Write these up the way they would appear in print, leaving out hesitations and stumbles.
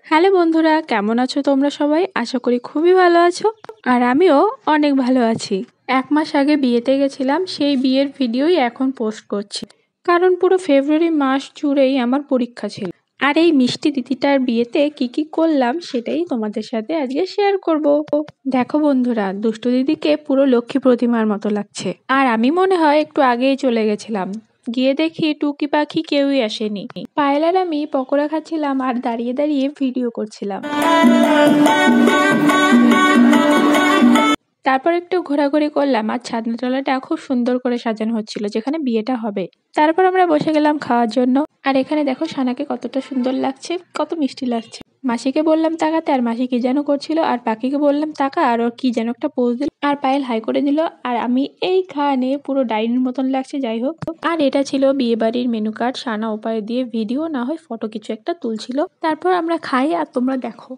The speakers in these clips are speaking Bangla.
হ্যালো বন্ধুরা, কেমন আছো তোমরা সবাই? আশা করি খুবই ভালো আছো। আর আমিও অনেক ভালো আছি। 1 মাস আগে বিয়েতে গেছিলাম, সেই বিয়ের ভিডিওই এখন পোস্ট করছি। কারণ পুরো ফেব্রুয়ারি মাস জুড়েই আমার পরীক্ষা ছিল। আর এই মিষ্টি দিদিটার বিয়েতে কি করলাম সেটাই তোমাদের সাথে আজকে শেয়ার করব। দেখো বন্ধুরা, দুষ্টু দিদিকে পুরো লক্ষ্মী প্রতিমার মতো লাগছে। আর আমি মনে হয় একটু আগেই চলে গেছিলাম। গিয়ে দেখি টুকি পাখি কেউই আসেনি। পায়েল আর আমি পকোড়া খাচ্ছিলাম আর দাঁড়িয়ে দাঁড়িয়ে ভিডিও করছিলাম। তারপর একটু ঘোরাঘুরি করলাম আর ছাদনাতলাটা খুব সুন্দর করে সাজানো হচ্ছিল, যেখানে বিয়েটা হবে। তারপর আমরা বসে গেলাম খাওয়ার জন্য। আর এখানে দেখো সানাকে কতটা সুন্দর লাগছে, কত মিষ্টি লাগছে। মাসিকে বললাম তাকাতে, আর মাসি কি যেন করছিল, আর পাখিকে বললাম তাকা, আর ওর কি যেন একটা পোজ দিল, আর পায়েল হাই করে দিল। আর আমি এইখানে পুরো ডাইনির মতন লাগছে। যাই হোক, আর এটা ছিল বিয়ে বাড়ির মেনু কার্ড। সানা উপায় দিয়ে ভিডিও না হয় ফটো কিছু একটা তুলছিল। তারপর আমরা খাই আর তোমরা দেখো।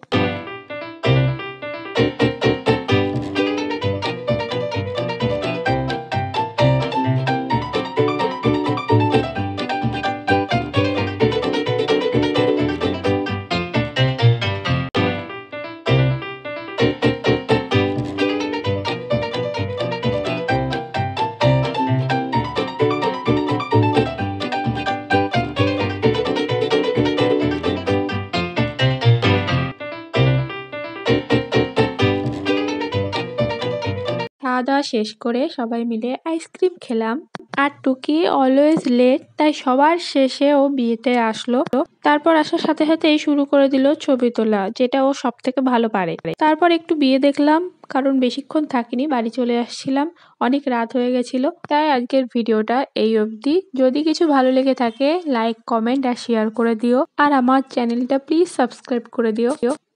খাওয়া দাওয়া শেষ করে সবাই মিলে আইসক্রিম খেলাম। আর টুকি অলওয়েজ লেট, তাই সবার শেষে ও বিয়েতে আসলো। তারপর আসার সাথে সাথেই শুরু করে দিল ছবি তোলা, যেটা ও সব থেকে ভালো পারে। তারপর একটু বিয়ে দেখলাম, কারণ বেশিক্ষণ থাকিনি, বাড়ি চলে আসছিলাম, অনেক রাত হয়ে গেছিল। তাই আজকের ভিডিওটা এই অবধি। যদি কিছু ভালো লেগে থাকে লাইক, কমেন্ট আর শেয়ার করে দিও। আর আমার চ্যানেলটা প্লিজ সাবস্ক্রাইব করে দিও।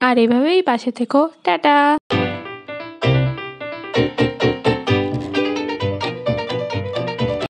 আর এভাবেই পাশে থেকো। টাটা।